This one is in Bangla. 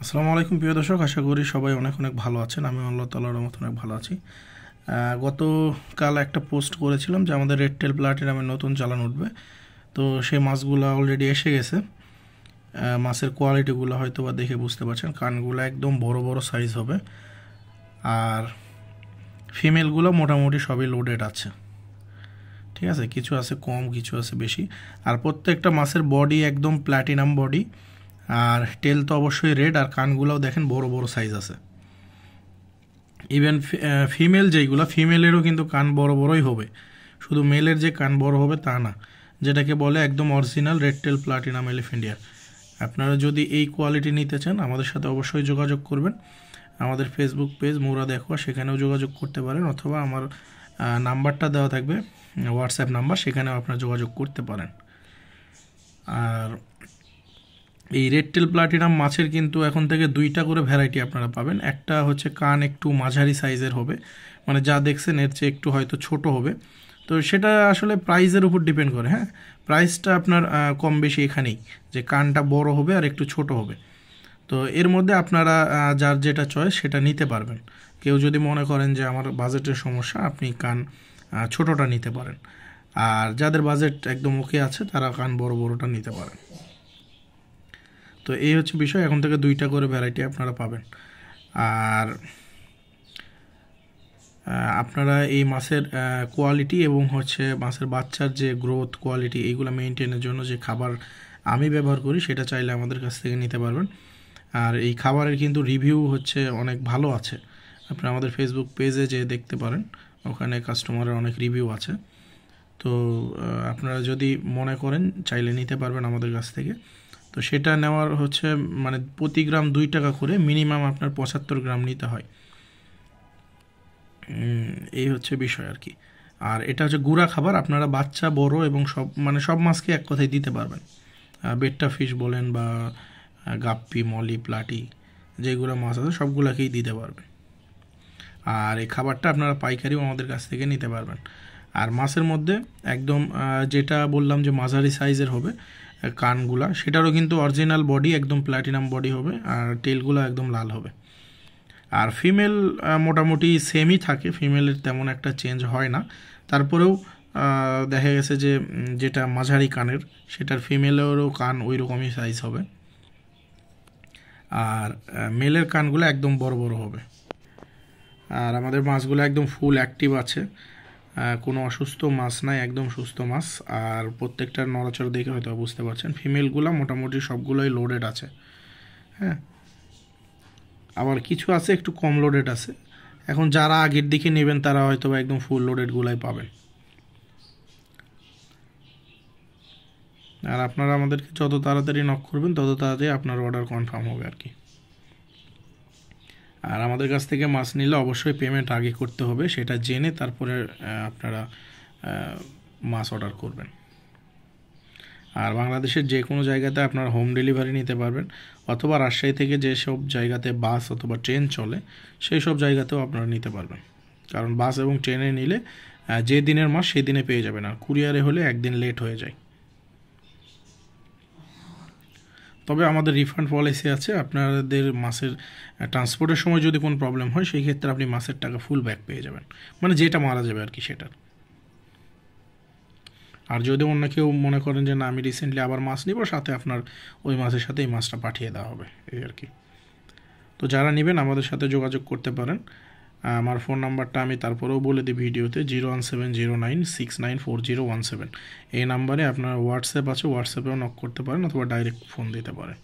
আসসালামু আলাইকুম প্রিয় দর্শক, আশা করি সবাই অনেক অনেক ভালো আছেন। আমি আল্লাহ তাআলার রহমতে অনেক ভালো আছি। গতকাল একটা পোস্ট করেছিলাম যে আমাদের রেড টেল প্লাটিনামের নতুন চালান উঠবে। তো সেই মাছগুলো অলরেডি এসে গেছে। মাছের কোয়ালিটিগুলো হয়তো বা দেখে বুঝতে পারছেন, কানগুলো একদম বড় বড় সাইজ হবে। আর ফিমেলগুলো মোটামুটি সবই লোডেড আছে, ঠিক আছে। কিছু আছে কম, কিছু আছে বেশি। আর প্রত্যেকটা মাছের বডি একদম প্ল্যাটিনাম বডি। আর টেল তো অবশ্যই রেড, আর কানগুলোও দেখেন বড় বড় সাইজ আছে। ইভেন ফিমেল যেইগুলো, ফিমেলেরও কিন্তু কান বড় বড়ই হবে, শুধু মেলের যে কান বড় হবে তা না। যেটাকে বলে একদম original red tail platinum elephant. আপনারা যদি এই কোয়ালিটি নিতে চান আমাদের সাথে অবশ্যই যোগাযোগ করবেন। আমাদের ফেসবুক পেজ মুরাদ অ্যাকোয়া, সেখানেও যোগাযোগ করতে পারেন, অথবা আমার নাম্বারটা দেওয়া থাকবে, হোয়াটসঅ্যাপ নাম্বার, সেখানেও আপনারা যোগাযোগ করতে পারেন। আর এই রেড টেল প্লাটিনাম মাছের কিন্তু এখন থেকে দুইটা করে ভ্যারাইটি আপনারা পাবেন। একটা হচ্ছে কান একটু মাঝারি সাইজের হবে, মানে যা দেখছেন এর চেয়ে একটু হয়তো ছোট হবে। তো সেটা আসলে প্রাইসের উপর ডিপেন্ড করে। হ্যাঁ, প্রাইসটা আপনার কম বেশি এখানেই, যে কানটা বড় হবে আর একটু ছোট হবে। তো এর মধ্যে আপনারা যার যেটা চয়েস সেটা নিতে পারবেন। কেউ যদি মনে করেন যে আমার বাজেটের সমস্যা, আপনি কান ছোটটা নিতে পারেন। আর যাদের বাজেট একদম ওকে আছে তারা কান বড় বড়টা নিতে পারেন। তো এই হচ্ছে বিষয়, এখন থেকে দুইটা করে ভ্যারাইটি আপনারা পাবেন। আর আপনারা এই মাছের কোয়ালিটি এবং হচ্ছে মাছের বাচ্চার যে গ্রোথ কোয়ালিটি, এইগুলো মেনটেনের জন্য যে খাবার আমি ব্যবহার করি সেটা চাইলে আমাদের কাছ থেকে নিতে পারবেন। আর এই খাবারের কিন্তু রিভিউ হচ্ছে অনেক ভালো আছে, আপনারা আমাদের ফেসবুক পেজে যে দেখতে পারেন, ওখানে কাস্টমারের অনেক রিভিউ আছে। তো আপনারা যদি মনে করেন চাইলে নিতে পারবেন আমাদের কাছ থেকে। তো সেটা নেওয়ার হচ্ছে মানে প্রতি গ্রাম 2 টাকা করে, মিনিমাম আপনার 75 গ্রাম নিতে হয়। এই হচ্ছে বিষয় আর কি। আর এটা হচ্ছে গুঁড়া খাবার, আপনারা বাচ্চা বড় এবং সব মানে সব মাছকে এক কথায় দিতে পারবেন। বেট্টা ফিশ বলেন বা গাপ্পি, মলি, প্লাটি, যেগুলো মাছ আছে সবগুলোকেই দিতে পারবেন। আর এই খাবারটা আপনারা পাইকারিও আমাদের কাছ থেকে নিতে পারবেন। আর মাছের মধ্যে একদম যেটা বললাম যে মাঝারি সাইজের হবে কানগুলা, সেটারও কিন্তু অরিজিনাল বডি একদম প্ল্যাটিনাম বডি হবে, আর টেলগুলো একদম লাল হবে। আর ফিমেল মোটামুটি সেমই থাকে, ফিমেলের তেমন একটা চেঞ্জ হয় না। তারপরেও দেখা গেছে যে যেটা মাঝারি কানের সেটার ফিমেলেরও কান ওই রকমই সাইজ হবে। আর মেলের কানগুলো একদম বড় বড় হবে। আর আমাদের মাছগুলো একদম ফুল অ্যাক্টিভ আছে, কোনো অসুস্থ মাছ নাই, একদম সুস্থ মাছ। আর প্রত্যেকটার নড়াচড়া দেখে হয়তো বুঝতে পারছেন, ফিমেলগুলো মোটামুটি সবগুলোই লোডেড আছে। হ্যাঁ, আবার কিছু আছে একটু কম লোডেড আছে। এখন যারা আগের দিকে নেবেন তারা হয়তো একদম ফুল লোডেডগুলাই পাবেন। আর আপনারা আমাদেরকে যত তাড়াতাড়ি নক করবেন তত তাড়াতাড়ি আপনার অর্ডার কনফার্ম হবে আর কি। আর আমাদের কাছ থেকে মাছ নিলে অবশ্যই পেমেন্ট আগে করতে হবে, সেটা জেনে তারপরে আপনারা মাছ অর্ডার করবেন। আর বাংলাদেশের যে কোনো জায়গাতে আপনারা হোম ডেলিভারি নিতে পারবেন, অথবা রাজশাহী থেকে যেসব জায়গাতে বাস অথবা ট্রেন চলে সেই সব জায়গাতেও আপনারা নিতে পারবেন। কারণ বাস এবং ট্রেনে নিলে যে দিনের মাছ সেই দিনে পেয়ে যাবেন, আর কুরিয়ারে হলে একদিন লেট হয়ে যায়। তবে আমাদের রিফান্ড পলিসি আছে, আপনাদের মাছের ট্রান্সপোর্টের সময় যদি কোনো প্রবলেম হয় সেই ক্ষেত্রে আপনি মাছের টাকা ফুল ব্যাক পেয়ে যাবেন, মানে যেটা মারা যাবে আর কি সেটার। আর যদি অন্য কেউ মনে করেন যে না আমি রিসেন্টলি আবার মাছ নিব, সাথে আপনার ওই মাছের সাথে এই মাছটা পাঠিয়ে দেওয়া হবে, এই আর কি। তো যারা নেবেন আমাদের সাথে যোগাযোগ করতে পারেন। আমার ফোন নাম্বারটা আমি তারপরেও বলে দিই ভিডিওতে, 01709694017। এই নাম্বারে আপনার হোয়াটসঅ্যাপ আছে, হোয়াটসঅ্যাপেও নক করতে পারেন অথবা ডাইরেক্ট ফোন দিতে পারেন।